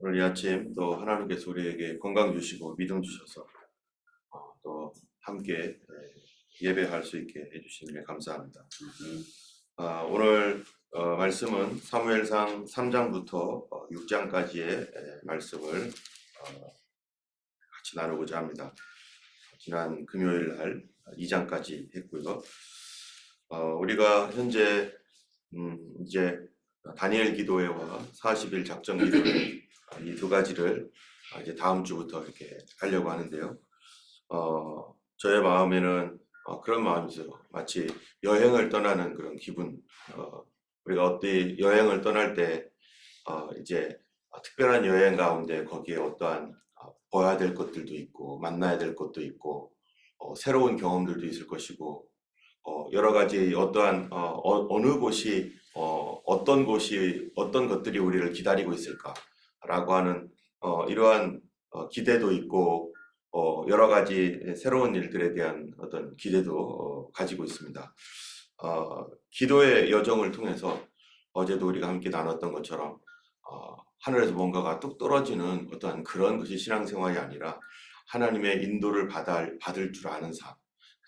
오늘 이 아침 또 하나님께서 우리에게 건강 주시고 믿음 주셔서 또 함께 예배할 수 있게 해주시는 데 감사합니다. 오늘 말씀은 사무엘상 3장부터 6장까지의 말씀을 같이 나누고자 합니다. 지난 금요일 날 2장까지 했고요. 우리가 현재 이제 다니엘 기도회와 40일 작전 기도회 이 두 가지를 이제 다음 주부터 이렇게 하려고 하는데요. 저의 마음에는 그런 마음이 있어요. 마치 여행을 떠나는 그런 기분. 우리가 어디 여행을 떠날 때 이제 특별한 여행 가운데 거기에 어떠한 봐야 될 것들도 있고 만나야 될 것도 있고 새로운 경험들도 있을 것이고 여러 가지 어떠한 어느 곳이 어떤 곳이 어떤 것들이 우리를 기다리고 있을까라고 하는 이러한 기대도 있고 여러 가지 새로운 일들에 대한 어떤 기대도 가지고 있습니다. 기도의 여정을 통해서 어제도 우리가 함께 나눴던 것처럼 하늘에서 뭔가가 뚝 떨어지는 어떠한 그런 것이 신앙생활이 아니라 하나님의 인도를 받을 줄 아는 삶.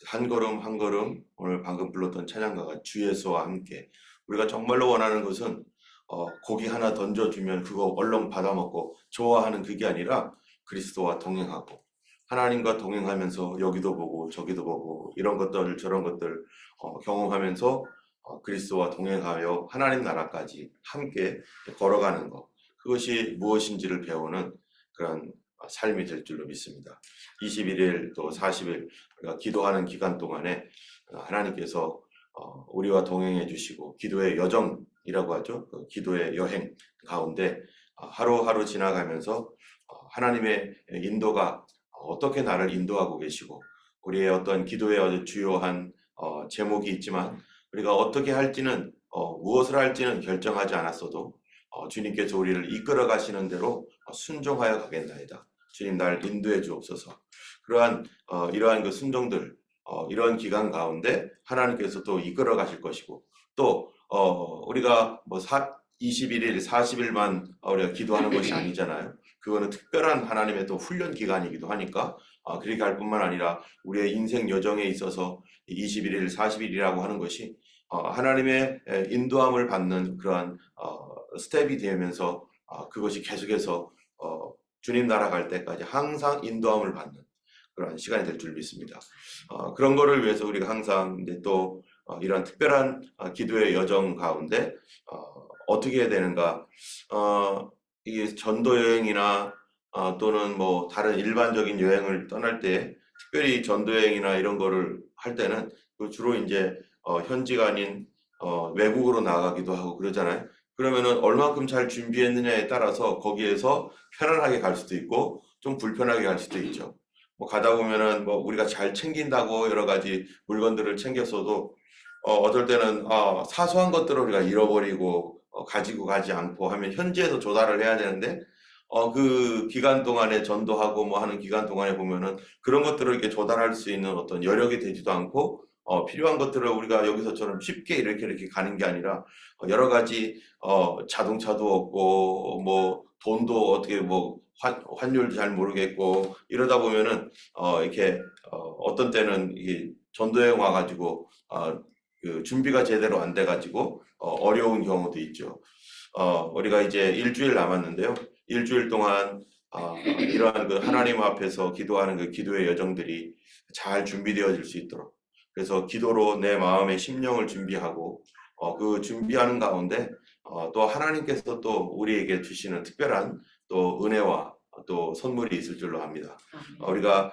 한 걸음 한 걸음 오늘 방금 불렀던 찬양가가 주 예수와 함께 우리가 정말로 원하는 것은 고기 하나 던져주면 그거 얼렁 받아먹고 좋아하는 그게 아니라 그리스도와 동행하고 하나님과 동행하면서 여기도 보고 저기도 보고 이런 것들 저런 것들 경험하면서 그리스도와 동행하여 하나님 나라까지 함께 걸어가는 것, 그것이 무엇인지를 배우는 그런 삶이 될 줄로 믿습니다. 21일 또 40일 우리가 기도하는 기간 동안에 하나님께서 우리와 동행해 주시고 기도의 여정이라고 하죠. 그 기도의 여행 가운데 하루하루 지나가면서 하나님의 인도가 어떻게 나를 인도하고 계시고 우리의 어떤 기도의 주요한 제목이 있지만 우리가 어떻게 할지는 무엇을 할지는 결정하지 않았어도 주님께서 우리를 이끌어 가시는 대로 순종하여 가겠나이다. 주님 날 인도해 주옵소서. 그러한 이러한 그 순종들 이런 기간 가운데 하나님께서 또 이끌어 가실 것이고 또 우리가 뭐 21일 40일만 우리가 기도하는 것이 아니잖아요. 그거는 특별한 하나님의 또 훈련 기간이기도 하니까 그렇게 할 뿐만 아니라 우리의 인생 여정에 있어서 21일 40일이라고 하는 것이 하나님의 인도함을 받는 그러한 스텝이 되면서 그것이 계속해서 주님 나라 갈 때까지 항상 인도함을 받는 그런 시간이 될 줄 믿습니다. 그런 거를 위해서 우리가 항상 이제 또 이런 특별한 기도의 여정 가운데 어떻게 해야 되는가? 이게 전도 여행이나 또는 뭐 다른 일반적인 여행을 떠날 때 특별히 전도 여행이나 이런 거를 할 때는 주로 이제 현지가 아닌 외국으로 나가기도 하고 그러잖아요. 그러면은 얼마큼 잘 준비했느냐에 따라서 거기에서 편안하게 갈 수도 있고 좀 불편하게 갈 수도 있죠. 뭐 가다 보면은 뭐 우리가 잘 챙긴다고 여러 가지 물건들을 챙겼어도 어떨 때는 사소한 것들을 우리가 잃어버리고 가지고 가지 않고 하면 현지에서 조달을 해야 되는데 그 기간 동안에 전도하고 뭐 하는 기간 동안에 보면은 그런 것들을 이렇게 조달할 수 있는 어떤 여력이 되지도 않고 필요한 것들을 우리가 여기서처럼 쉽게 이렇게 가는 게 아니라 여러 가지 자동차도 없고 뭐 돈도 어떻게 뭐 환율도 잘 모르겠고 이러다 보면은 이렇게 어떤 때는 이게 전도여행 와가지고 그 준비가 제대로 안 돼가지고 어려운 경우도 있죠. 우리가 이제 일주일 남았는데요. 일주일 동안 이러한 그 하나님 앞에서 기도하는 그 기도의 여정들이 잘 준비되어질 수 있도록 그래서 기도로 내 마음의 심령을 준비하고 그 준비하는 가운데 또 하나님께서 또 우리에게 주시는 특별한 또 은혜와 또 선물이 있을 줄로 합니다. 우리가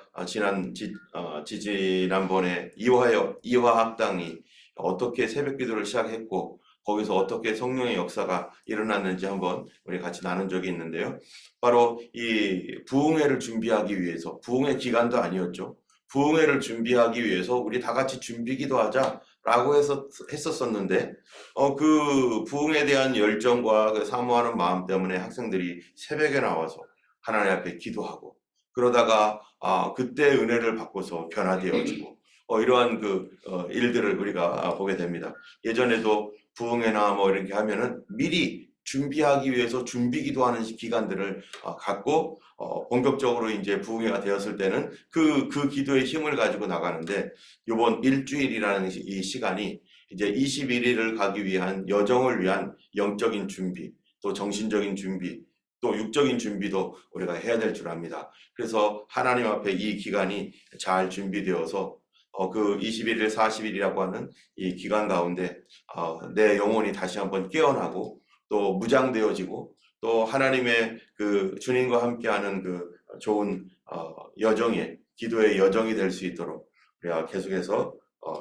지지난번에 이화학당이 어떻게 새벽 기도를 시작했고 거기서 어떻게 성령의 역사가 일어났는지 한번 우리 같이 나눈 적이 있는데요. 바로 이 부흥회를 준비하기 위해서 부흥회 기간도 아니었죠. 부흥회를 준비하기 위해서 우리 다 같이 준비기도 하자라고 했었었는데 그 부흥에 대한 열정과 그 사모하는 마음 때문에 학생들이 새벽에 나와서 하나님 앞에 기도하고 그러다가 그때 은혜를 받고서 변화되어지고 이러한 그 일들을 우리가 보게 됩니다. 예전에도 부흥회나 뭐 이렇게 하면은 미리 준비하기 위해서 준비 기도하는 기간들을 갖고 본격적으로 이제 부흥회가 되었을 때는 그 기도의 힘을 가지고 나가는데, 이번 일주일이라는 이 시간이 이제 21일을 가기 위한 여정을 위한 영적인 준비, 또 정신적인 준비, 또 육적인 준비도 우리가 해야 될 줄 압니다. 그래서 하나님 앞에 이 기간이 잘 준비되어서 그 21일, 40일이라고 하는 이 기간 가운데 내 영혼이 다시 한번 깨어나고 또 무장되어지고 또 하나님의 그 주님과 함께하는 그 좋은 여정의 기도의 여정이 될 수 있도록 우리가 계속해서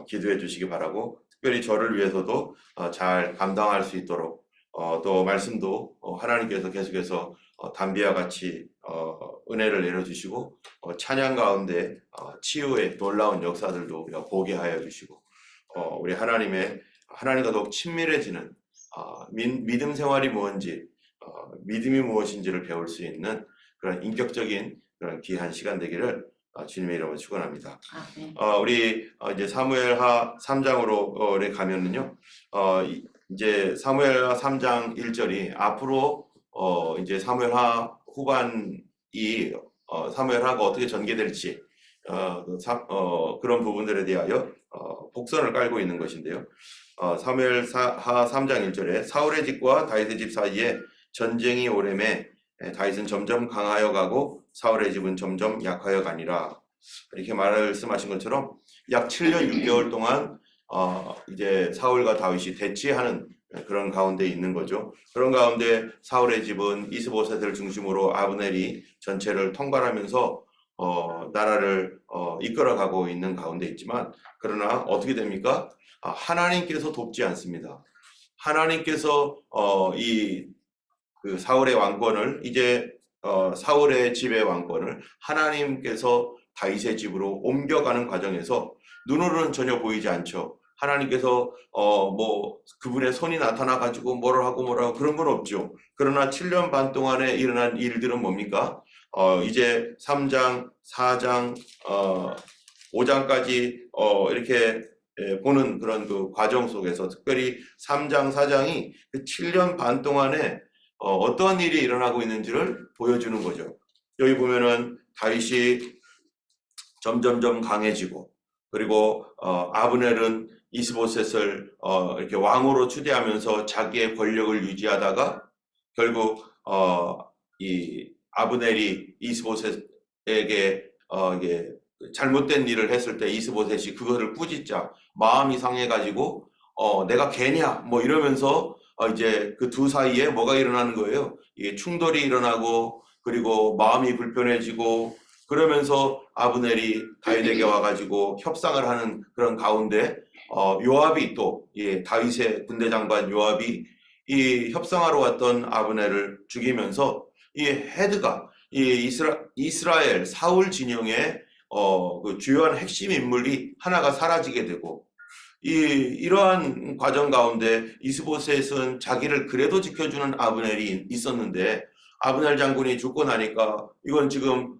기도해 주시기 바라고, 특별히 저를 위해서도 잘 감당할 수 있도록 또 말씀도 하나님께서 계속해서 담비와 같이 은혜를 내려주시고 찬양 가운데 치유의 놀라운 역사들도 우리가 보게 하여 주시고 우리 하나님과 더욱 친밀해지는 믿음 생활이 뭔지, 믿음이 무엇인지를 배울 수 있는 그런 인격적인 그런 귀한 시간 되기를 주님의 이름으로 축원합니다. 네. 우리 이제 사무엘하 3장으로 가면은요, 이제 사무엘하 3장 1절이 앞으로 이제 사무엘하 후반이 사무엘하가 어떻게 전개될지 그런 부분들에 대하여 복선을 깔고 있는 것인데요. 사무엘하 3장 1절에 사울의 집과 다윗의 집 사이에 전쟁이 오래매 다윗은 점점 강하여 가고 사울의 집은 점점 약하여 가니라, 이렇게 말씀하신 것처럼 약 7년 6개월 동안 이제 사울과 다윗이 대치하는 그런 가운데 있는 거죠. 그런 가운데 사울의 집은 이스보셋을 중심으로 아브넬이 전체를 통괄하면서 나라를 이끌어가고 있는 가운데 있지만, 그러나 어떻게 됩니까? 하나님께서 돕지 않습니다. 하나님께서 그 사울의 왕권을 이제 사울의 집의 왕권을 하나님께서 다윗의 집으로 옮겨가는 과정에서 눈으로는 전혀 보이지 않죠. 하나님께서 뭐 그분의 손이 나타나 가지고 뭐를 하고 그런 건 없죠. 그러나 7년 반 동안에 일어난 일들은 뭡니까? 이제 3장, 4장, 5장까지 이렇게 보는 그런 그 과정 속에서 특별히 3장, 4장이 그 7년 반 동안에 어떠한 일이 일어나고 있는지를 보여주는 거죠. 여기 보면은 다윗이 점점점 강해지고, 그리고 아브넬은 이스보셋을 이렇게 왕으로 추대하면서 자기의 권력을 유지하다가 결국 이 아브넬이 이스보셋에게 이게 잘못된 일을 했을 때 이스보셋이 그것을 꾸짖자 마음이 상해가지고 내가 개냐 뭐 이러면서 이제 그 두 사이에 뭐가 일어나는 거예요. 이게 충돌이 일어나고, 그리고 마음이 불편해지고, 그러면서 아브넬이 다윗에게 와가지고 협상을 하는 그런 가운데 요압이 또 다윗의 군대 장관 요압이 이 협상하러 왔던 아브넬을 죽이면서 이 헤드가 이스라엘 사울 진영의 그 주요한 핵심 인물이 하나가 사라지게 되고, 이러한 과정 가운데 이스보셋은 자기를 그래도 지켜주는 아브넬이 있었는데, 아브넬 장군이 죽고 나니까 이건 지금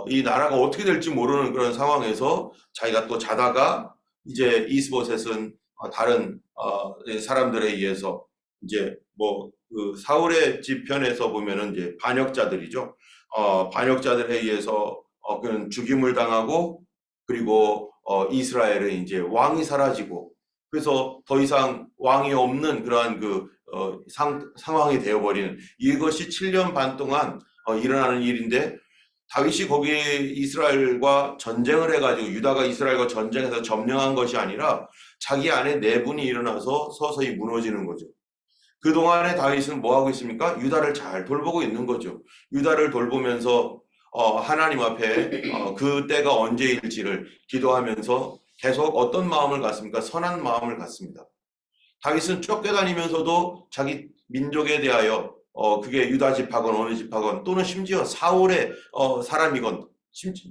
이 나라가 어떻게 될지 모르는 그런 상황에서 자기가 또 자다가 이제 이스보셋은 다른 사람들에 의해서 이제 뭐 그 사울의 집 편에서 보면은 이제 반역자들이죠. 반역자들에 의해서 그는 죽임을 당하고, 그리고 이스라엘은 이제 왕이 사라지고, 그래서 더 이상 왕이 없는 그러한 그 상황이 되어버리는, 이것이 7년 반 동안 일어나는 일인데, 다윗이 거기 이스라엘과 전쟁을 해가지고 유다가 이스라엘과 전쟁해서 점령한 것이 아니라 자기 안에 내분이 일어나서 서서히 무너지는 거죠. 그동안에 다윗은 뭐 하고 있습니까? 유다를 잘 돌보고 있는 거죠. 유다를 돌보면서 하나님 앞에 그 때가 언제일지를 기도하면서 계속 어떤 마음을 갖습니까? 선한 마음을 갖습니다. 다윗은 쫓겨다니면서도 자기 민족에 대하여 그게 유다 집하건 어느 집하건 또는 심지어 사울의 사람이건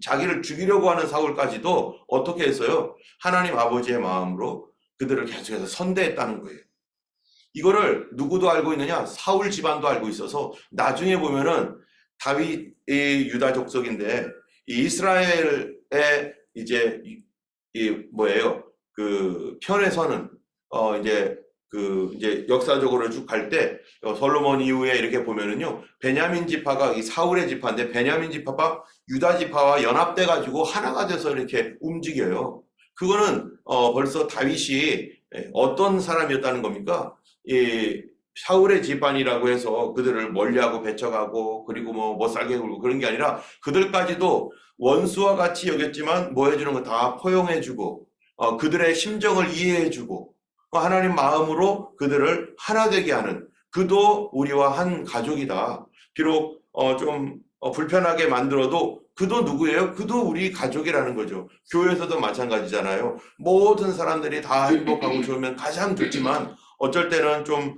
자기를 죽이려고 하는 사울까지도 어떻게 했어요? 하나님 아버지의 마음으로 그들을 계속해서 선대했다는 거예요. 이거를 누구도 알고 있느냐? 사울 집안도 알고 있어서 나중에 보면은 다윗의 유다 족속인데 이스라엘의 이제 이 뭐예요? 그 편에서는 이제 이제 역사적으로 쭉 갈 때 솔로몬 이후에 이렇게 보면은요, 베냐민 지파가 이 사울의 지파인데 베냐민 지파가 유다 지파와 연합돼 가지고 하나가 돼서 이렇게 움직여요. 그거는 벌써 다윗이 어떤 사람이었다는 겁니까? 이 사울의 집안이라고 해서 그들을 멀리하고 배척하고 그리고 뭐 못 살게 굴고 그런 게 아니라 그들까지도 원수와 같이 여겼지만 뭐 해주는 거 다 포용해주고 그들의 심정을 이해해주고 하나님 마음으로 그들을 하나 되게 하는, 그도 우리와 한 가족이다. 비록 좀 불편하게 만들어도 그도 누구예요? 그도 우리 가족이라는 거죠. 교회에서도 마찬가지잖아요. 모든 사람들이 다 행복하고 좋으면 가장 좋지만 어쩔 때는 좀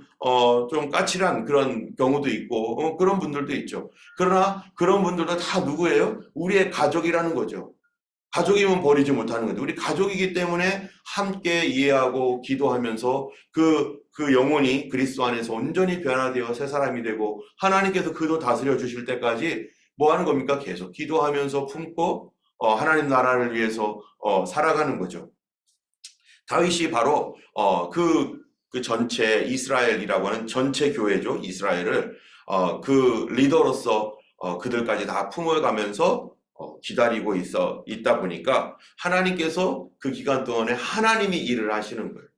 까칠한 그런 경우도 있고 그런 분들도 있죠. 그러나 그런 분들도 다 누구예요? 우리의 가족이라는 거죠. 가족이면 버리지 못하는 건데 우리 가족이기 때문에 함께 이해하고 기도하면서 그 영혼이 그리스도 안에서 온전히 변화되어 새 사람이 되고 하나님께서 그도 다스려 주실 때까지 뭐 하는 겁니까? 계속 기도하면서 품고 하나님 나라를 위해서 살아가는 거죠. 다윗이 바로 그 전체 이스라엘이라고 하는 전체 교회죠. 이스라엘을 그 리더로서 그들까지 다 품어가면서 기다리고 있다 보니까 하나님께서 그 기간 동안에 하나님이 일을 하시는 거예요.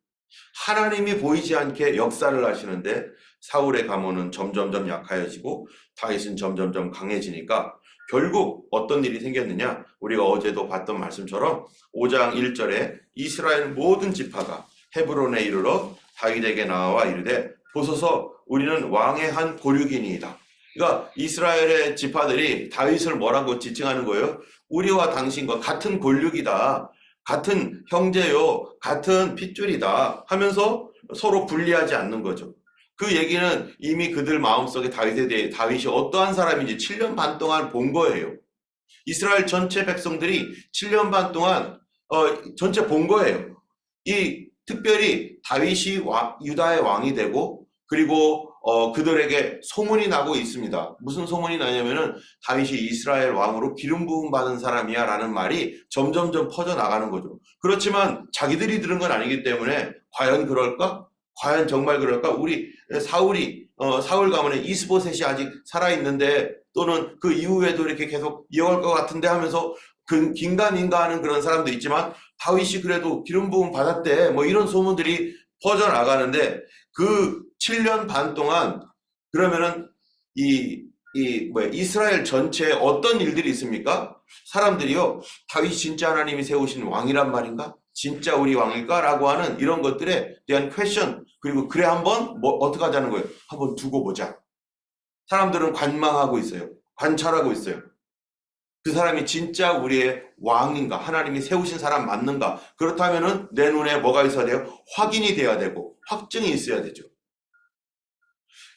하나님이 보이지 않게 역사를 하시는데 사울의 가문은 점점점 약하여지고 다윗은 점점점 강해지니까 결국 어떤 일이 생겼느냐, 우리가 어제도 봤던 말씀처럼 5장 1절에 이스라엘 모든 지파가 헤브론에 이르러 다윗에게 나와 이르되 보소서 우리는 왕의 한 고륙이니이다. 그러니까 이스라엘의 지파들이 다윗을 뭐라고 지칭하는 거예요? 우리와 당신과 같은 골육이다. 같은 형제요. 같은 핏줄이다. 하면서 서로 분리하지 않는 거죠. 그 얘기는 이미 그들 마음속에 다윗에 대해 다윗이 어떠한 사람인지 7년 반 동안 본 거예요. 이스라엘 전체 백성들이 7년 반 동안 전체 본 거예요. 특별히 다윗이 유다의 왕이 되고 그리고 그들에게 소문이 나고 있습니다. 무슨 소문이 나냐면은 다윗이 이스라엘 왕으로 기름 부음 받은 사람이야 라는 말이 점점점 퍼져나가는 거죠. 그렇지만 자기들이 들은 건 아니기 때문에 과연 그럴까? 과연 정말 그럴까? 우리 사울 가문에 이스보셋이 아직 살아있는데 또는 그 이후에도 이렇게 계속 이어갈 것 같은데 하면서 긴가민가 하는 그런 사람도 있지만 다윗이 그래도 기름 부음 받았대 뭐 이런 소문들이 퍼져나가는데 그 7년 반 동안 그러면은 이스라엘 전체에 어떤 일들이 있습니까? 사람들이요, 다윗이 진짜 하나님이 세우신 왕이란 말인가? 진짜 우리 왕일까? 라고 하는 이런 것들에 대한 퀘션, 그리고 그래 한번 어떻게 하자는 거예요? 한번 두고 보자. 사람들은 관망하고 있어요. 관찰하고 있어요. 그 사람이 진짜 우리의 왕인가? 하나님이 세우신 사람 맞는가? 그렇다면은 내 눈에 뭐가 있어야 돼요? 확인이 돼야 되고 확증이 있어야 되죠.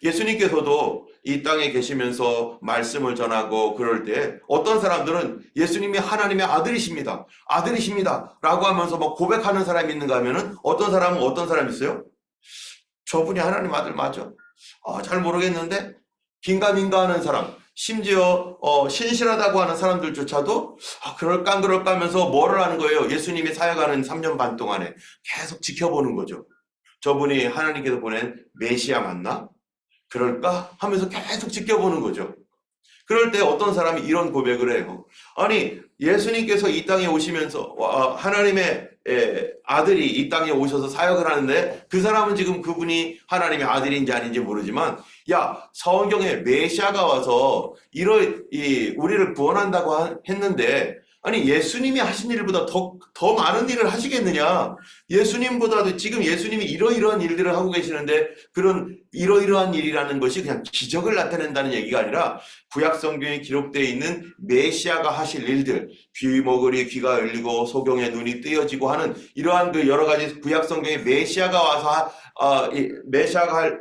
예수님께서도 이 땅에 계시면서 말씀을 전하고 그럴 때 어떤 사람들은 예수님이 하나님의 아들이십니다. 아들이십니다. 라고 하면서 막 고백하는 사람이 있는가 하면은 어떤 사람이 있어요? 저분이 하나님 아들 맞아? 잘 모르겠는데 긴가민가 하는 사람, 심지어 신실하다고 하는 사람들조차도 그럴까 안 그럴까 하면서 뭐를 하는 거예요? 예수님이 사역하는 3년 반 동안에 계속 지켜보는 거죠. 저분이 하나님께서 보낸 메시아 맞나? 그럴까? 하면서 계속 지켜보는 거죠. 그럴 때 어떤 사람이 이런 고백을 해요. 아니, 예수님께서 이 땅에 오시면서 하나님의 아들이 이 땅에 오셔서 사역을 하는데 그 사람은 지금 그분이 하나님의 아들인지 아닌지 모르지만 성경에 메시아가 와서 우리를 구원한다고 했는데 아니 예수님이 하신 일보다 더 많은 일을 하시겠느냐? 예수님보다도 지금 예수님이 이러이러한 일들을 하고 계시는데 그런 이러이러한 일이라는 것이 그냥 기적을 나타낸다는 얘기가 아니라 구약 성경에 기록되어 있는 메시아가 하실 일들, 귀머거리 귀가 열리고 소경의 눈이 뜨여지고 하는 이러한 그 여러 가지 구약 성경에 메시아가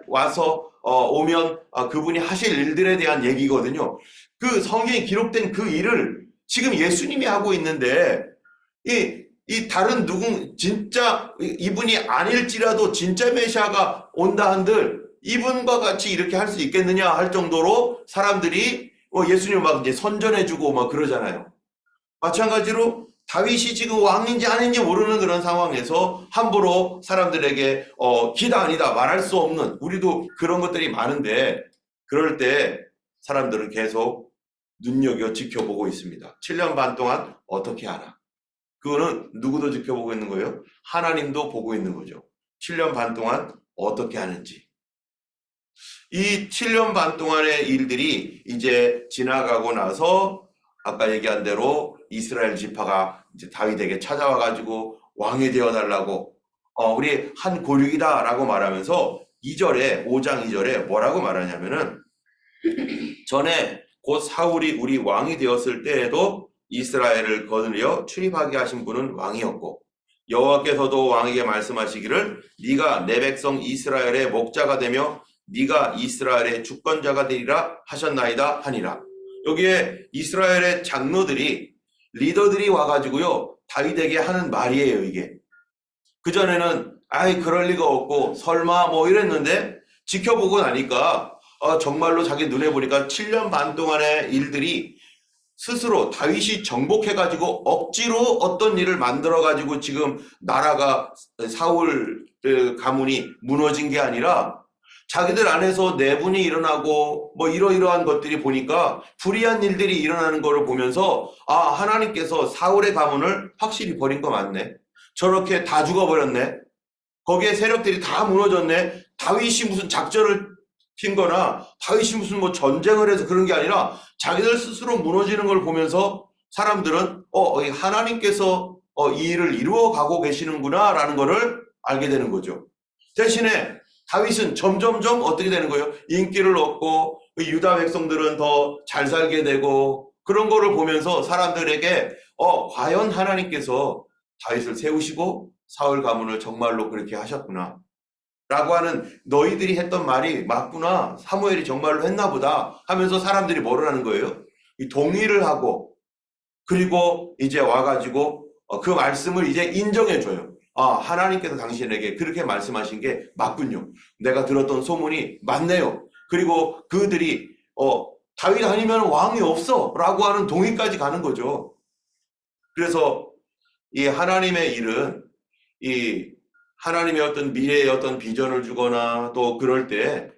와서 오면 그분이 하실 일들에 대한 얘기거든요. 그 성경에 기록된 그 일을 지금 예수님이 하고 있는데 이 다른 진짜 이분이 아닐지라도 진짜 메시아가 온다 한들 이분과 같이 이렇게 할 수 있겠느냐 할 정도로 사람들이 예수님 막 이제 선전해주고 막 그러잖아요. 마찬가지로 다윗이 지금 왕인지 아닌지 모르는 그런 상황에서 함부로 사람들에게 기다 아니다 말할 수 없는, 우리도 그런 것들이 많은데, 그럴 때 사람들은 계속 눈여겨 지켜보고 있습니다. 7년 반 동안 어떻게 하나. 그거는 누구도 지켜보고 있는 거예요? 하나님도 보고 있는 거죠. 7년 반 동안 어떻게 하는지. 이 7년 반 동안의 일들이 이제 지나가고 나서 아까 얘기한 대로 이스라엘 지파가 이제 다윗에게 찾아와 가지고 왕이 되어 달라고, 우리 한 고륙이다라고 말하면서 2절에 5장 2절에 뭐라고 말하냐면은, 전에 곧 사울이 우리 왕이 되었을 때에도 이스라엘을 거느려 출입하게 하신 분은 왕이었고, 여호와께서도 왕에게 말씀하시기를 네가 내 백성 이스라엘의 목자가 되며 네가 이스라엘의 주권자가 되리라 하셨나이다 하니라. 여기에 이스라엘의 장로들이, 리더들이 와가지고요 다윗에게 하는 말이에요. 이게 그전에는 아이 그럴 리가 없고 설마 뭐 이랬는데, 지켜보고 나니까 정말로 자기 눈에 보니까 7년 반 동안의 일들이 스스로 다윗이 정복해가지고 억지로 어떤 일을 만들어가지고 지금 나라가, 사울 가문이 무너진 게 아니라 자기들 안에서 내분이 일어나고 뭐 이러이러한 것들이 보니까 불의한 일들이 일어나는 것을 보면서, 하나님께서 사울의 가문을 확실히 버린 거 맞네. 저렇게 다 죽어버렸네. 거기에 세력들이 다 무너졌네. 다윗이 무슨 작전을 핀 거나 다윗이 무슨 뭐 전쟁을 해서 그런 게 아니라 자기들 스스로 무너지는 걸 보면서 사람들은 하나님께서 이 일을 이루어 가고 계시는구나 라는 거를 알게 되는 거죠. 대신에 다윗은 점점점 어떻게 되는 거예요? 인기를 얻고 유다 백성들은 더 잘 살게 되고, 그런 거를 보면서 사람들에게 과연 하나님께서 다윗을 세우시고 사울 가문을 정말로 그렇게 하셨구나 라고 하는, 너희들이 했던 말이 맞구나, 사무엘이 정말로 했나 보다 하면서 사람들이 뭐를 하는 거예요? 동의를 하고, 그리고 이제 와가지고 그 말씀을 이제 인정해줘요. 하나님께서 당신에게 그렇게 말씀하신 게 맞군요. 내가 들었던 소문이 맞네요. 그리고 그들이 다윗 아니면 왕이 없어 라고 하는 동의까지 가는 거죠. 그래서 이 하나님의 일은, 이 하나님의 어떤 미래의 어떤 비전을 주거나 또 그럴 때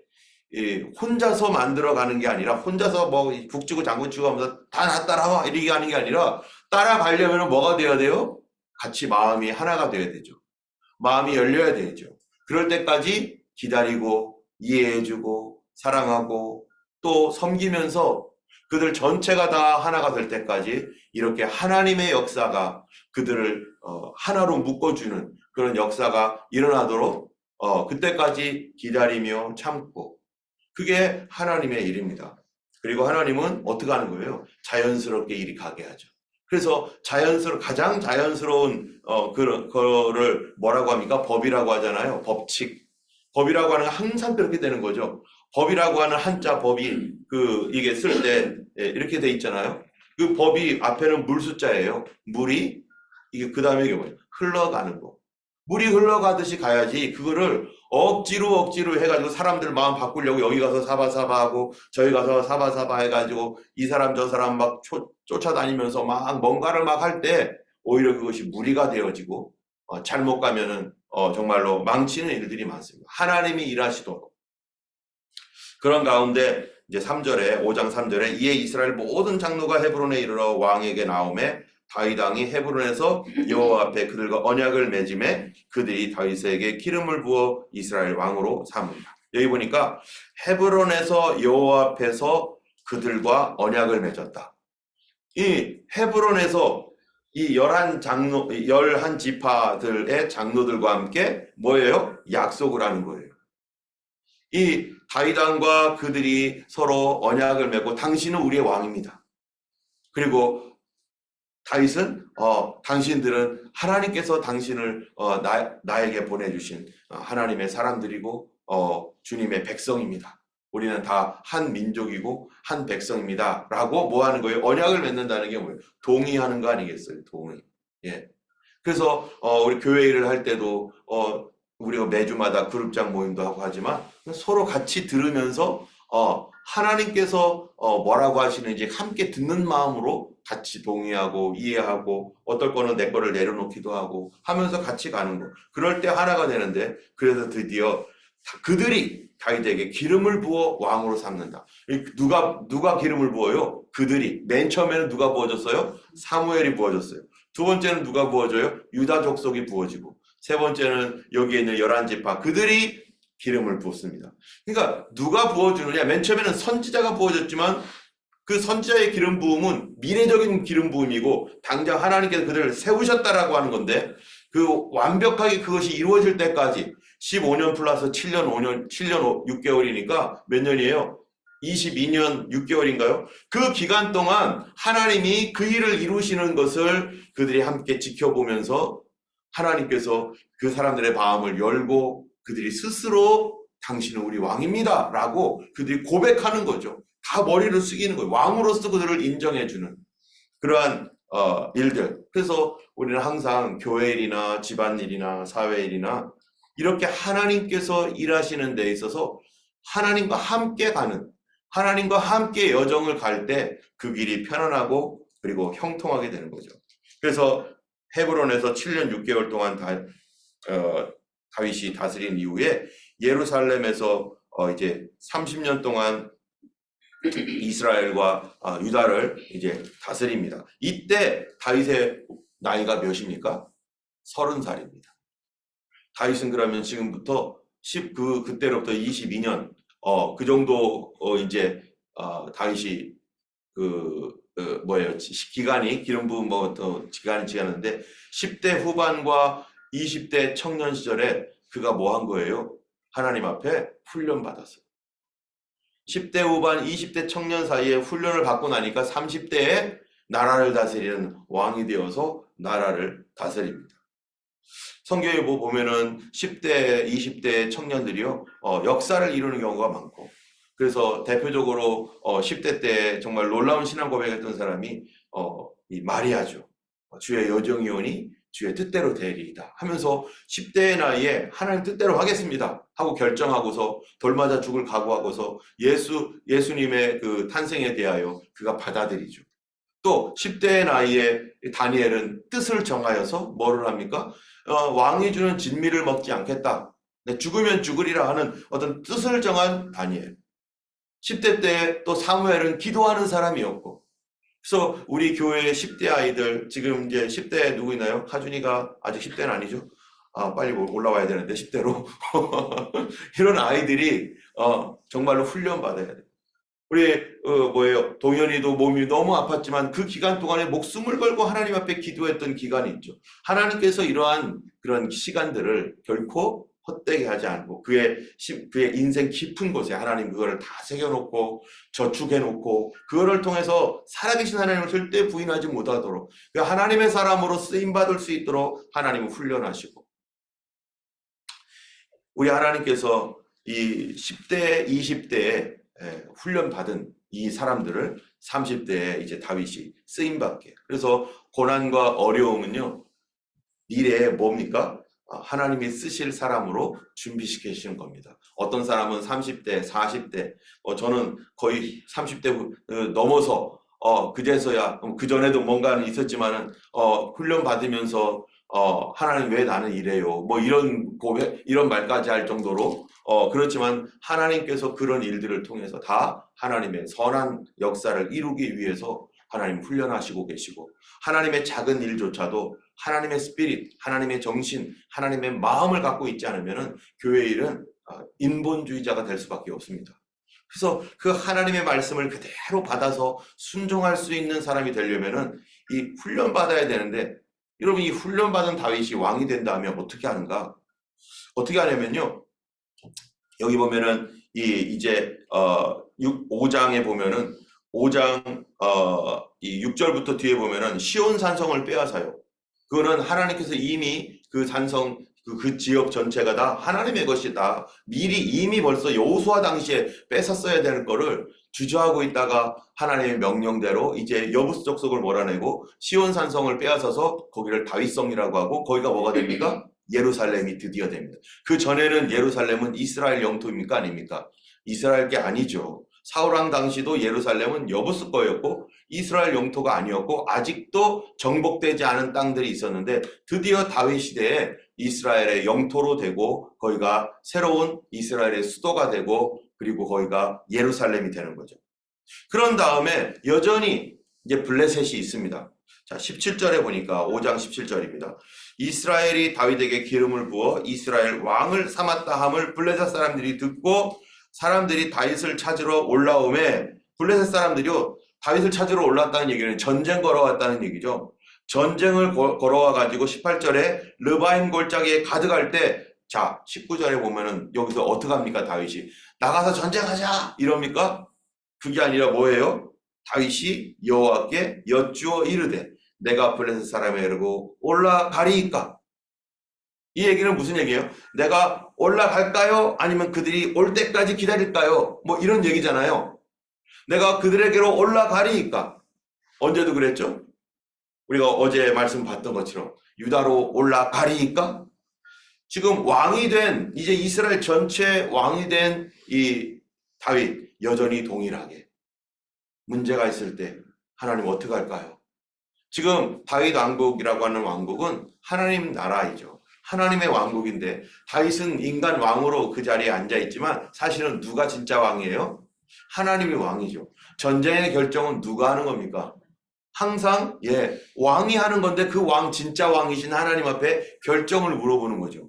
혼자서 만들어가는 게 아니라, 혼자서 뭐 북치고 장구치고 하면서 다 나 따라와 이렇게 하는 게 아니라, 따라가려면 뭐가 돼야 돼요? 같이 마음이 하나가 돼야 되죠. 마음이 열려야 되죠. 그럴 때까지 기다리고 이해해주고 사랑하고 또 섬기면서 그들 전체가 다 하나가 될 때까지 이렇게 하나님의 역사가 그들을 하나로 묶어주는 그런 역사가 일어나도록 그때까지 기다리며 참고, 그게 하나님의 일입니다. 그리고 하나님은 어떻게 하는 거예요? 자연스럽게 일이 가게 하죠. 그래서 가장 자연스러운 그런 거를 뭐라고 합니까? 법이라고 하잖아요. 법칙. 법이라고 하는 건 항상 그렇게 되는 거죠. 법이라고 하는 한자 법이 이게 쓸 때 이렇게 돼 있잖아요. 그 법이 앞에는 물 숫자예요. 물이 이게 그 다음에 이게 뭐예요? 흘러가는 거. 물이 흘러가듯이 가야지, 그거를 억지로 해가지고 사람들 마음 바꾸려고 여기 가서 사바사바하고 저기 가서 사바사바 해가지고 이 사람 저 사람 막 쫓아다니면서 막 뭔가를 막 할 때 오히려 그것이 무리가 되어지고 잘못 가면은 정말로 망치는 일들이 많습니다. 하나님이 일하시도록. 그런 가운데 이제 3절에 5장 3절에 이에 이스라엘 모든 장로가 헤브론에 이르러 왕에게 나오매 다윗 왕이 헤브론에서 여호와 앞에 그들과 언약을 맺음에 그들이 다윗에게 기름을 부어 이스라엘 왕으로 삼은다. 여기 보니까 헤브론에서 여호와 앞에서 그들과 언약을 맺었다. 이 헤브론에서 이 11지파들의 장로들과 함께 뭐예요? 약속을 하는 거예요. 이 다윗 왕과 그들이 서로 언약을 맺고, 당신은 우리의 왕입니다. 그리고 다윗은 당신들은 하나님께서 당신을 나에게 보내주신 하나님의 사람들이고 주님의 백성입니다. 우리는 다 한 민족이고 한 백성입니다 라고 뭐 하는 거예요? 언약을 맺는다는 게 뭐예요? 동의하는 거 아니겠어요? 동의. 예. 그래서 우리 교회 일을 할 때도 우리가 매주마다 그룹장 모임도 하고 하지만 서로 같이 들으면서 하나님께서 뭐라고 하시는지 함께 듣는 마음으로 같이 동의하고 이해하고 어떨 거는 내 거를 내려놓기도 하고 하면서 같이 가는 거. 그럴 때 하나가 되는데 그래서 드디어 그들이 다윗에게 기름을 부어 왕으로 삼는다. 누가 기름을 부어요? 그들이. 맨 처음에는 누가 부어줬어요? 사무엘이 부어줬어요. 두 번째는 누가 부어줘요? 유다 족속이 부어지고 세 번째는 여기에 있는 11지파 그들이 기름을 부었습니다. 그러니까 누가 부어주느냐? 맨 처음에는 선지자가 부어줬지만 그 선지자의 기름 부음은 미래적인 기름 부음이고 당장 하나님께서 그들을 세우셨다라고 하는 건데 그 완벽하게 그것이 이루어질 때까지 15년 플러스 7년 6개월이니까 몇 년이에요? 22년 6개월인가요? 그 기간 동안 하나님이 그 일을 이루시는 것을 그들이 함께 지켜보면서 하나님께서 그 사람들의 마음을 열고 그들이 스스로 당신은 우리 왕입니다 라고 그들이 고백하는 거죠. 다 머리를 숙이는 거예요. 왕으로서 그들을 인정해주는 그러한 일들. 그래서 우리는 항상 교회 일이나 집안일이나 사회일이나 이렇게 하나님께서 일하시는 데 있어서 하나님과 함께 가는 하나님과 함께 여정을 갈 때 그 길이 편안하고 그리고 형통하게 되는 거죠. 그래서 헤브론에서 7년 6개월 동안 다윗이 다스린 이후에 예루살렘에서 이제 30년 동안 이스라엘과 유다를 이제 다스립니다. 이때 다윗의 나이가 몇입니까? 30살입니다. 다윗은 그러면 지금부터 그때로부터 22년 그 정도 이제 다윗이 기간이 기름 부음 기간이 지났는데 10대 후반과 20대 청년 시절에 그가 뭐 한 거예요? 하나님 앞에 훈련 받았어요. 10대 후반 20대 청년 사이에 훈련을 받고 나니까 30대에 나라를 다스리는 왕이 되어서 나라를 다스립니다. 성경에 보면은 10대, 20대 청년들이요, 역사를 이루는 경우가 많고, 그래서 대표적으로 10대 때 정말 놀라운 신앙 고백했던 사람이 이 마리아죠. 주의 여정이오니 주의 뜻대로 되리이다 하면서 10대의 나이에 하나님 뜻대로 하겠습니다 하고 결정하고서 돌맞아 죽을 각오하고서 예수님의 그 탄생에 대하여 그가 받아들이죠. 또 10대의 나이에 다니엘은 뜻을 정하여서 뭐를 합니까? 왕이 주는 진미를 먹지 않겠다. 죽으면 죽으리라 하는 어떤 뜻을 정한 다니엘. 10대 때 또 사무엘은 기도하는 사람이었고, 그래서 우리 교회의 10대 아이들, 지금 이제 10대 누구 있나요? 하준이가 아직 10대는 아니죠? 빨리 올라와야 되는데 10대로. 이런 아이들이 정말로 훈련받아야 돼요. 우리 동현이도 몸이 너무 아팠지만 그 기간 동안에 목숨을 걸고 하나님 앞에 기도했던 기간이 있죠. 하나님께서 이러한 그런 시간들을 결코 헛되게 하지 않고 그의 인생 깊은 곳에 하나님 그거를 다 새겨놓고 저축해놓고 그거를 통해서 살아계신 하나님을 절대 부인하지 못하도록 하나님의 사람으로 쓰임받을 수 있도록 하나님을 훈련하시고, 우리 하나님께서 이 10대, 20대에 훈련받은 이 사람들을 30대에 이제 다윗이 쓰임받게. 그래서 고난과 어려움은요, 미래에 뭡니까? 하나님이 쓰실 사람으로 준비시키시는 겁니다. 어떤 사람은 30대, 40대, 저는 거의 30대 넘어서 그제서야 그 전에도 뭔가는 있었지만은 훈련 받으면서 하나님 왜 나는 이래요? 뭐 이런 고백, 이런 말까지 할 정도로 그렇지만 하나님께서 그런 일들을 통해서 다 하나님의 선한 역사를 이루기 위해서 하나님 훈련하시고 계시고, 하나님의 작은 일조차도 하나님의 스피릿, 하나님의 정신, 하나님의 마음을 갖고 있지 않으면 교회 일은 인본주의자가 될 수밖에 없습니다. 그래서 그 하나님의 말씀을 그대로 받아서 순종할 수 있는 사람이 되려면은 이 훈련 받아야 되는데, 여러분 이 훈련 받은 다윗이 왕이 된다면 어떻게 하는가? 어떻게 하냐면요, 여기 보면은 이제 5장에 보면은 5장 이 6절부터 뒤에 보면은 시온 산성을 빼앗아요. 그거는 하나님께서 이미 그 산성 그 지역 전체가 다 하나님의 것이다. 미리 이미 벌써 여호수아 당시에 뺏었어야 되는 거를 주저하고 있다가 하나님의 명령대로 이제 여부스 족속을 몰아내고 시온 산성을 빼앗아서 거기를 다윗성이라고 하고, 거기가 뭐가 됩니까? 예루살렘이 드디어 됩니다. 그 전에는 예루살렘은 이스라엘 영토입니까? 아닙니까? 이스라엘 게 아니죠. 사울왕 당시도 예루살렘은 여부스 거였고 이스라엘 영토가 아니었고 아직도 정복되지 않은 땅들이 있었는데 드디어 다윗 시대에 이스라엘의 영토로 되고 거기가 새로운 이스라엘의 수도가 되고 그리고 거기가 예루살렘이 되는 거죠. 그런 다음에 여전히 이제 블레셋이 있습니다. 자, 17절에 보니까 5장 17절입니다. 이스라엘이 다윗에게 기름을 부어 이스라엘 왕을 삼았다 함을 블레셋 사람들이 듣고 사람들이 다윗을 찾으러 올라오매 블레셋 사람들이요 다윗을 찾으러 올랐다는 얘기는 전쟁 걸어왔다는 얘기죠. 전쟁을 걸어와 가지고 18절에 르바임 골짜기에 가득할 때 자 19절에 보면은 여기서 어떻게 합니까? 다윗이 나가서 전쟁하자 이럽니까? 그게 아니라 뭐예요? 다윗이 여호와께 여쭈어 이르되 내가 블레셋 사람에 이르고 올라가리이까? 이 얘기는 무슨 얘기예요? 내가 올라갈까요? 아니면 그들이 올 때까지 기다릴까요? 뭐 이런 얘기잖아요. 내가 그들에게로 올라가리이까? 언제도 그랬죠? 우리가 어제 말씀 봤던 것처럼 유다로 올라가리이까? 지금 왕이 된 이제 이스라엘 전체 왕이 된 이 다윗 여전히 동일하게 문제가 있을 때 하나님 어떻게 할까요? 지금 다윗 왕국이라고 하는 왕국은 하나님 나라이죠. 하나님의 왕국인데 다윗은 인간 왕으로 그 자리에 앉아 있지만 사실은 누가 진짜 왕이에요? 하나님이 왕이죠. 전쟁의 결정은 누가 하는 겁니까? 항상 왕이 하는 건데 그 왕 진짜 왕이신 하나님 앞에 결정을 물어보는 거죠.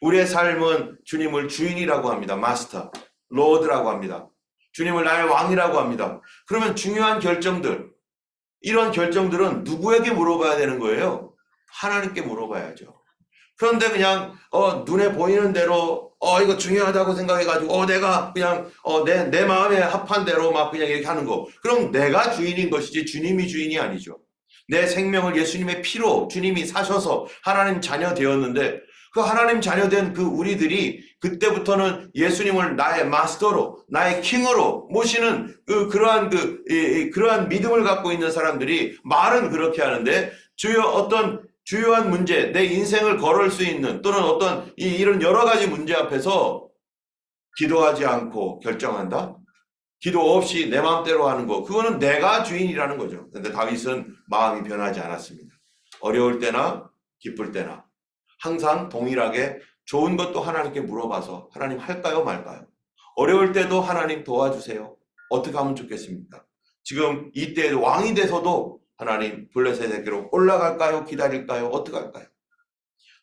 우리의 삶은 주님을 주인이라고 합니다. 마스터, 로드라고 합니다. 주님을 나의 왕이라고 합니다. 그러면 중요한 결정들, 이런 결정들은 누구에게 물어봐야 되는 거예요? 하나님께 물어봐야죠. 그런데 그냥 눈에 보이는 대로 이거 중요하다고 생각해가지고 내가 그냥 내 마음에 합한 대로 막 그냥 이렇게 하는 거. 그럼 내가 주인인 것이지 주님이 주인이 아니죠. 내 생명을 예수님의 피로 주님이 사셔서 하나님 자녀 되었는데 그 하나님 자녀된 그 우리들이 그때부터는 예수님을 나의 마스터로, 나의 킹으로 모시는 그러한 믿음을 갖고 있는 사람들이 말은 그렇게 하는데 어떤 주요한 문제, 내 인생을 걸을 수 있는 또는 어떤 이런 여러 가지 문제 앞에서 기도하지 않고 결정한다? 기도 없이 내 마음대로 하는 거, 그거는 내가 주인이라는 거죠. 그런데 다윗은 마음이 변하지 않았습니다. 어려울 때나 기쁠 때나 항상 동일하게 좋은 것도 하나님께 물어봐서 하나님 할까요 말까요? 어려울 때도 하나님 도와주세요. 어떻게 하면 좋겠습니까? 지금 이때 왕이 돼서도 하나님 블레셋에게로 올라갈까요? 기다릴까요? 어떻게 할까요?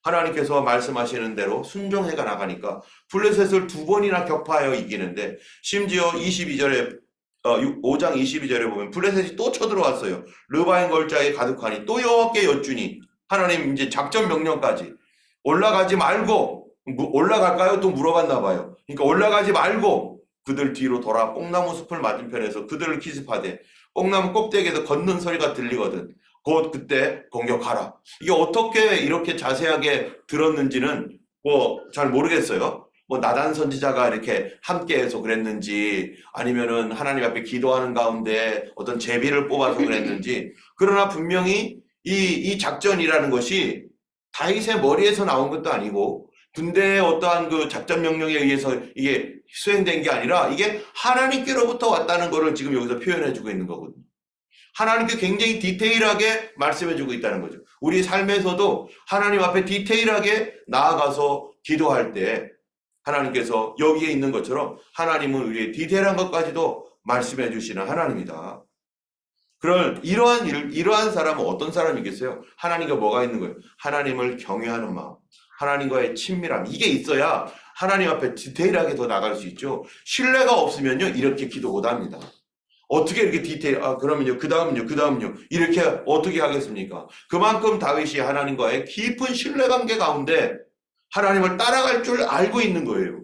하나님께서 말씀하시는 대로 순종해가 나가니까 블레셋을 2번이나 격파하여 이기는데 심지어 22절에 5장 22절에 보면 블레셋이 또 쳐들어왔어요. 르바임 골짜기에 가득하니 또 여호와께 여쭈니 하나님 이제 작전 명령까지 올라가지 말고 올라갈까요? 또 물어봤나 봐요. 그러니까 올라가지 말고 그들 뒤로 돌아 뽕나무 숲을 맞은편에서 그들을 기습하되 뽕나무 꼭대기에서 걷는 소리가 들리거든. 곧 그때 공격하라. 이게 어떻게 이렇게 자세하게 들었는지는 잘 모르겠어요. 나단 선지자가 이렇게 함께해서 그랬는지 아니면은 하나님 앞에 기도하는 가운데 어떤 제비를 뽑아서 그랬는지 그러나 분명히 이 작전이라는 것이 다윗의 머리에서 나온 것도 아니고 군대의 어떠한 그 작전 명령에 의해서 이게 수행된 게 아니라 이게 하나님께로부터 왔다는 것을 지금 여기서 표현해주고 있는 거거든요. 하나님께 굉장히 디테일하게 말씀해주고 있다는 거죠. 우리 삶에서도 하나님 앞에 디테일하게 나아가서 기도할 때 하나님께서 여기에 있는 것처럼 하나님은 우리의 디테일한 것까지도 말씀해 주시는 하나님이다. 그런 이러한 사람은 어떤 사람이겠어요? 하나님과 뭐가 있는 거예요? 하나님을 경외하는 마음, 하나님과의 친밀함, 이게 있어야 하나님 앞에 디테일하게 더 나갈 수 있죠. 신뢰가 없으면요 이렇게 기도 못합니다. 어떻게 이렇게 디테일, 그러면요 그 다음은요 이렇게 어떻게 하겠습니까? 그만큼 다윗이 하나님과의 깊은 신뢰관계 가운데 하나님을 따라갈 줄 알고 있는 거예요.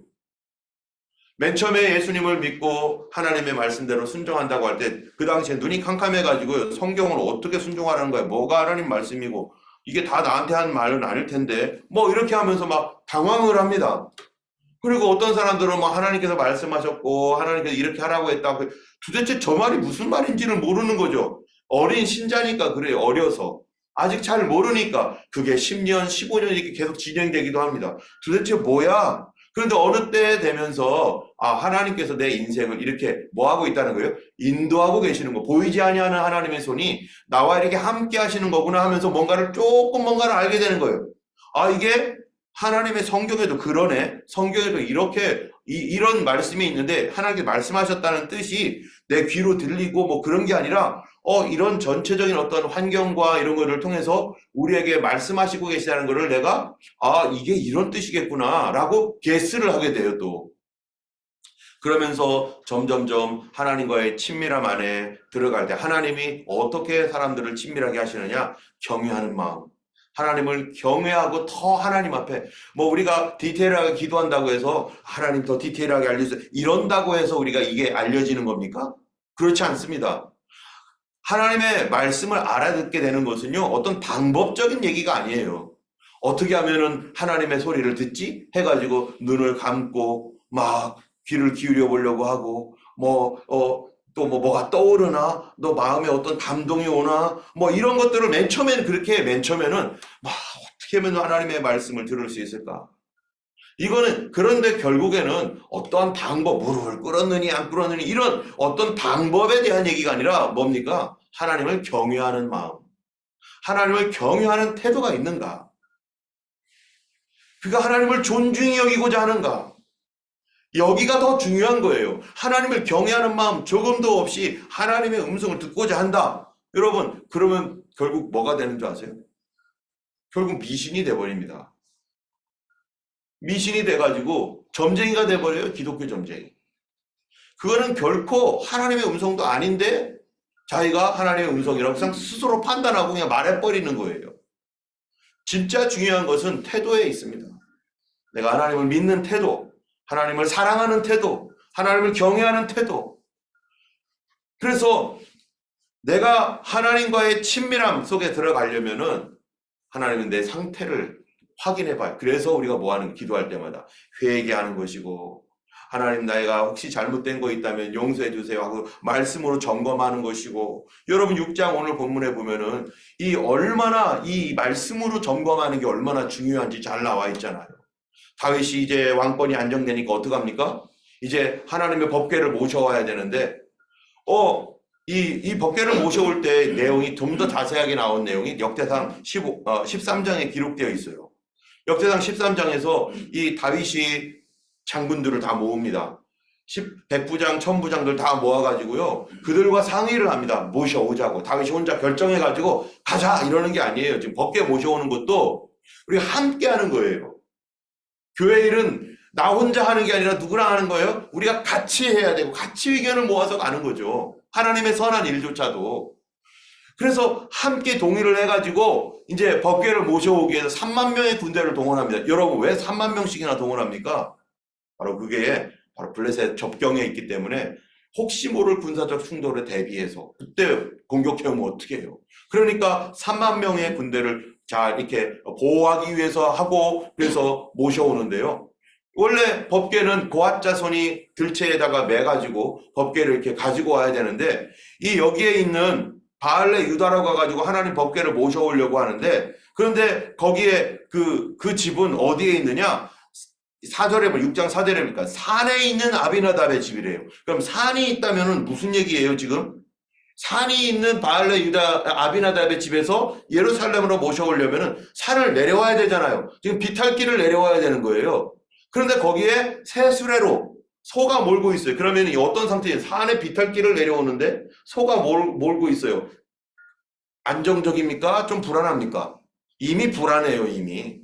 맨 처음에 예수님을 믿고 하나님의 말씀대로 순종한다고 할 때 그 당시에 눈이 캄캄해가지고 성경을 어떻게 순종하라는 거야? 뭐가 하나님 말씀이고 이게 다 나한테 한 말은 아닐 텐데 이렇게 하면서 막 당황을 합니다. 그리고 어떤 사람들은 하나님께서 말씀하셨고 하나님께서 이렇게 하라고 했다고 도대체 저 말이 무슨 말인지를 모르는 거죠. 어린 신자니까 그래요. 어려서. 아직 잘 모르니까 그게 10년, 15년 이렇게 계속 진행되기도 합니다. 도대체 뭐야? 그런데 어느 때 되면서 하나님께서 내 인생을 이렇게 뭐 하고 있다는 거예요? 인도하고 계시는 거. 보이지 아니하는 하나님의 손이 나와 이렇게 함께 하시는 거구나 하면서 뭔가를 알게 되는 거예요. 이게 하나님의 성경에도 그러네. 성경에도 이렇게 이런 말씀이 있는데 하나님께 말씀하셨다는 뜻이 내 귀로 들리고 뭐 그런 게 아니라 이런 전체적인 어떤 환경과 이런 거를 통해서 우리에게 말씀하시고 계시다는 거를 내가 이게 이런 뜻이겠구나 라고 게스를 하게 돼요. 또 그러면서 점점점 하나님과의 친밀함 안에 들어갈 때 하나님이 어떻게 사람들을 친밀하게 하시느냐? 경외하는 마음. 하나님을 경외하고 더 하나님 앞에 뭐 우리가 디테일하게 기도한다고 해서 하나님 더 디테일하게 알려주세요 이런다고 해서 우리가 이게 알려지는 겁니까? 그렇지 않습니다. 하나님의 말씀을 알아듣게 되는 것은요, 어떤 방법적인 얘기가 아니에요. 어떻게 하면은 하나님의 소리를 듣지? 해가지고 눈을 감고 막 귀를 기울여 보려고 하고 또 뭐가 떠오르나? 너 마음에 어떤 감동이 오나? 뭐 이런 것들을 맨 처음에는 막 어떻게 하면 하나님의 말씀을 들을 수 있을까? 이거는 그런데 결국에는 어떠한 방법, 무릎을 꿇었느니 안 꿇었느니 이런 어떤 방법에 대한 얘기가 아니라 뭡니까? 하나님을 경외하는 마음, 하나님을 경외하는 태도가 있는가? 그가 하나님을 존중히 여기고자 하는가? 여기가 더 중요한 거예요. 하나님을 경외하는 마음 조금도 없이 하나님의 음성을 듣고자 한다. 여러분, 그러면 결국 뭐가 되는 줄 아세요? 결국 미신이 돼버립니다. 미신이 돼가지고 점쟁이가 돼버려요. 기독교 점쟁이. 그거는 결코 하나님의 음성도 아닌데 자기가 하나님의 음성이라고 그냥 스스로 판단하고 그냥 말해버리는 거예요. 진짜 중요한 것은 태도에 있습니다. 내가 하나님을 믿는 태도, 하나님을 사랑하는 태도, 하나님을 경외하는 태도. 그래서 내가 하나님과의 친밀함 속에 들어가려면은 하나님은 내 상태를 확인해 봐요. 그래서 우리가 뭐 하는 기도할 때마다 회개하는 것이고 하나님 내가 혹시 잘못된 거 있다면 용서해 주세요 하고 말씀으로 점검하는 것이고 여러분 6장 오늘 본문에 보면은 얼마나 이 말씀으로 점검하는 게 얼마나 중요한지 잘 나와 있잖아요. 다윗이 이제 왕권이 안정되니까 어떡합니까? 이제 하나님의 법궤를 모셔와야 되는데 이 법궤를 모셔올 때 내용이 좀 더 자세하게 나온 내용이 역대상 13장에 기록되어 있어요. 역대상 13장에서 이 다윗이 장군들을 다 모읍니다. 백부장, 천부장들 다 모아가지고요. 그들과 상의를 합니다. 모셔오자고. 다윗이 혼자 결정해가지고 가자 이러는 게 아니에요. 지금 법궤 모셔오는 것도 우리가 함께 하는 거예요. 교회 일은 나 혼자 하는 게 아니라 누구랑 하는 거예요? 우리가 같이 해야 되고 같이 의견을 모아서 가는 거죠. 하나님의 선한 일조차도. 그래서 함께 동의를 해가지고 이제 법궤를 모셔오기 위해서 3만 명의 군대를 동원합니다. 여러분 왜 3만 명씩이나 동원합니까? 바로 그게 바로 블레셋 접경에 있기 때문에 혹시 모를 군사적 충돌에 대비해서 그때 공격해오면 어떻게 해요? 그러니까 3만 명의 군대를 자 이렇게 보호하기 위해서 하고 그래서 모셔오는데요. 원래 법궤는 고앗 자손이 들채에다가 매가지고 법궤를 이렇게 가지고 와야 되는데 이 여기에 있는 바알레 유다라고 가가지고 하나님 법궤를 모셔오려고 하는데 그런데 거기에 그 집은 어디에 있느냐? 4절에 6장 4절에니까 산에 있는 아비나답의 집이래요. 그럼 산이 있다면은 무슨 얘기예요 지금? 산이 있는 바알레 유다 아비나답의 집에서 예루살렘으로 모셔오려면은 산을 내려와야 되잖아요. 지금 비탈길을 내려와야 되는 거예요. 그런데 거기에 새 수레로 소가 몰고 있어요. 그러면 어떤 상태예요? 산에 비탈길을 내려오는데 소가 몰고 있어요. 안정적입니까? 좀 불안합니까? 이미 불안해요, 이미.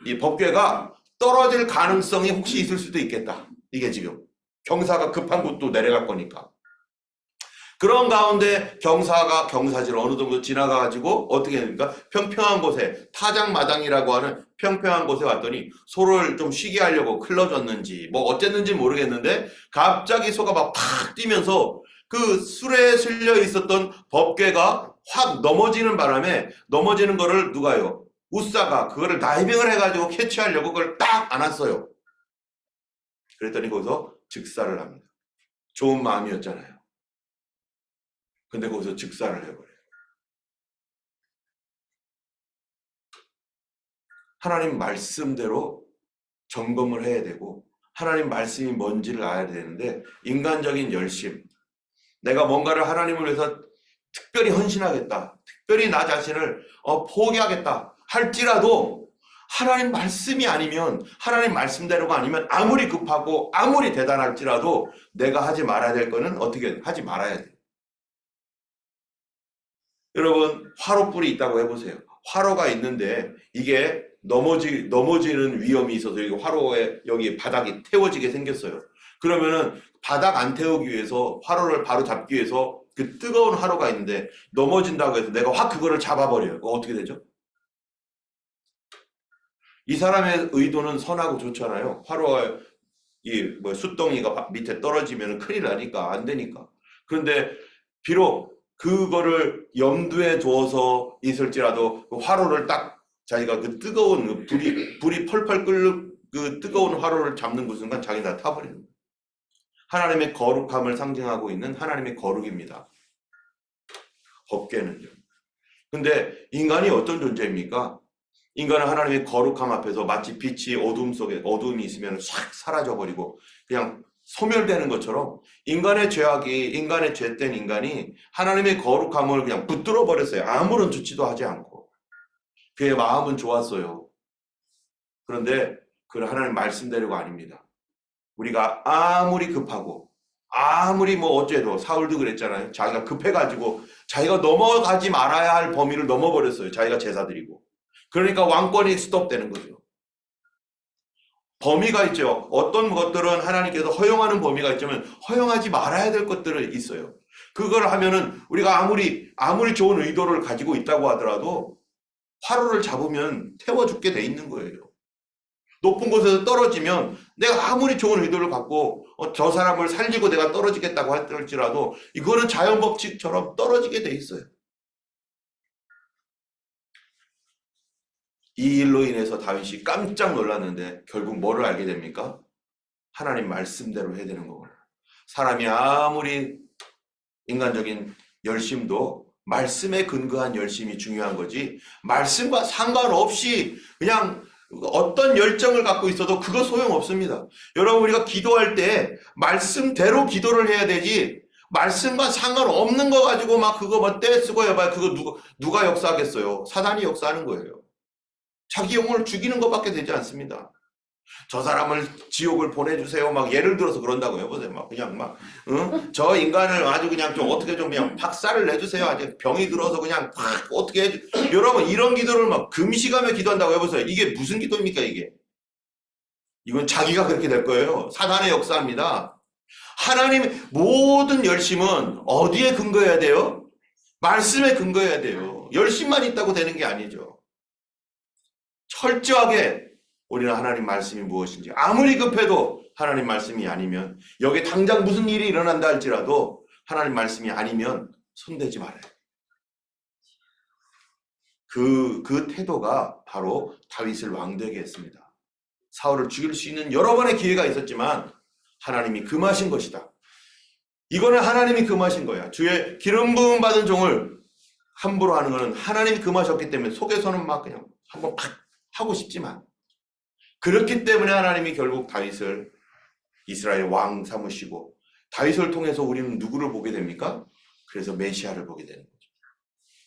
이 법궤가 떨어질 가능성이 혹시 있을 수도 있겠다. 이게 지금 경사가 급한 곳도 내려갈 거니까. 그런 가운데 경사지를 어느 정도 지나가가지고 어떻게 됩니까? 평평한 곳에 타작마당이라고 하는 평평한 곳에 왔더니 소를 좀 쉬게 하려고 클러졌는지 뭐 어쨌는지 모르겠는데 갑자기 소가 막 팍 뛰면서 그 수레에 실려 있었던 법궤가 확 넘어지는 바람에 넘어지는 거를 누가요? 우사가 그거를 다이빙을 해가지고 캐치하려고 그걸 딱 안았어요. 그랬더니 거기서 즉사를 합니다. 좋은 마음이었잖아요. 근데 거기서 즉사를 해버려요. 하나님 말씀대로 점검을 해야 되고 하나님 말씀이 뭔지를 알아야 되는데 인간적인 열심, 내가 뭔가를 하나님을 위해서 특별히 헌신하겠다, 특별히 나 자신을 포기하겠다 할지라도 하나님 말씀이 아니면, 하나님 말씀대로가 아니면 아무리 급하고 아무리 대단할지라도 내가 하지 말아야 될 거는 어떻게 하지 말아야 돼요. 여러분, 화로불이 있다고 해보세요. 화로가 있는데 이게 넘어지는 위험이 있어서 여기 화로에 여기 바닥이 태워지게 생겼어요. 그러면은 바닥 안 태우기 위해서 화로를 바로 잡기 위해서 그 뜨거운 화로가 있는데 넘어진다고 해서 내가 확 그거를 잡아버려요. 그거 어떻게 되죠? 이 사람의 의도는 선하고 좋잖아요. 화로가 숯덩이가 밑에 떨어지면 큰일 나니까 안 되니까. 그런데 비록 그거를 염두에 두어서 있을지라도 그 화로를 딱 자기가 그 뜨거운 불이 펄펄 끓는 그 뜨거운 화로를 잡는 그 순간 자기가 다 타버리는 거예요. 하나님의 거룩함을 상징하고 있는 하나님의 거룩입니다. 법궤는요. 근데 인간이 어떤 존재입니까? 인간은 하나님의 거룩함 앞에서 마치 빛이 어둠 속에 어둠이 있으면 싹 사라져버리고 그냥 소멸되는 것처럼 인간의 죄된 인간이 하나님의 거룩함을 그냥 붙들어 버렸어요. 아무런 조치도 하지 않고. 그의 마음은 좋았어요. 그런데 그 하나님 말씀대로가 아닙니다. 우리가 아무리 급하고 아무리 어째도 사울도 그랬잖아요. 자기가 급해가지고 자기가 넘어가지 말아야 할 범위를 넘어버렸어요. 자기가 제사 드리고. 그러니까 왕권이 스톱되는 거죠. 범위가 있죠. 어떤 것들은 하나님께서 허용하는 범위가 있지만 허용하지 말아야 될 것들은 있어요. 그걸 하면은 우리가 아무리 좋은 의도를 가지고 있다고 하더라도 화로를 잡으면 태워 죽게 돼 있는 거예요. 높은 곳에서 떨어지면 내가 아무리 좋은 의도를 갖고 저 사람을 살리고 내가 떨어지겠다고 할지라도 이거는 자연 법칙처럼 떨어지게 돼 있어요. 이 일로 인해서 다윗이 깜짝 놀랐는데 결국 뭐를 알게 됩니까? 하나님 말씀대로 해야 되는 거구나. 사람이 아무리 인간적인 열심도 말씀에 근거한 열심이 중요한 거지 말씀과 상관없이 그냥 어떤 열정을 갖고 있어도 그거 소용없습니다. 여러분, 우리가 기도할 때 말씀대로 기도를 해야 되지 말씀과 상관없는 거 가지고 막 그거 떼쓰고 해봐야 그거 누가 역사하겠어요? 사단이 역사하는 거예요. 자기 영혼을 죽이는 것밖에 되지 않습니다. 저 사람을 지옥을 보내주세요. 막 예를 들어서 그런다고 해보세요. 막 그냥 저 인간을 아주 그냥 좀 어떻게 좀 그냥 박살을 내주세요. 아주 병이 들어서 그냥 어떻게 여러분 이런 기도를 막 금시간에 기도한다고 해보세요. 이게 무슨 기도입니까 이게? 이건 자기가 그렇게 될 거예요. 사단의 역사입니다. 하나님의 모든 열심은 어디에 근거해야 돼요? 말씀에 근거해야 돼요. 열심만 있다고 되는 게 아니죠. 철저하게 우리는 하나님 말씀이 무엇인지 아무리 급해도 하나님 말씀이 아니면 여기 당장 무슨 일이 일어난다 할지라도 하나님 말씀이 아니면 손대지 말아요. 그 태도가 바로 다윗을 왕되게 했습니다. 사울을 죽일 수 있는 여러 번의 기회가 있었지만 하나님이 금하신 것이다. 이거는 하나님이 금하신 거야. 주의 기름 부음 받은 종을 함부로 하는 것은 하나님이 금하셨기 때문에 속에서는 막 그냥 한번 팍 하고 싶지만 그렇기 때문에 하나님이 결국 다윗을 이스라엘 왕 삼으시고 다윗을 통해서 우리는 누구를 보게 됩니까? 그래서 메시아를 보게 되는 거죠.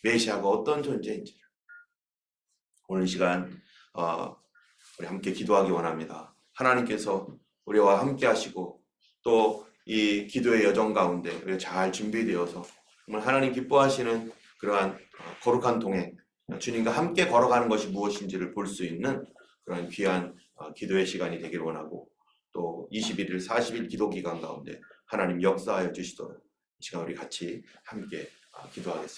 메시아가 어떤 존재인지를. 오늘 이 시간 우리 함께 기도하기 원합니다. 하나님께서 우리와 함께 하시고 또 이 기도의 여정 가운데 우리가 잘 준비되어서 정말 하나님 기뻐하시는 그러한 거룩한 동행, 주님과 함께 걸어가는 것이 무엇인지를 볼 수 있는 그런 귀한 기도의 시간이 되길 원하고 또 21일, 40일 기도 기간 가운데 하나님 역사하여 주시도록 이 시간 우리 같이 함께 기도하겠습니다.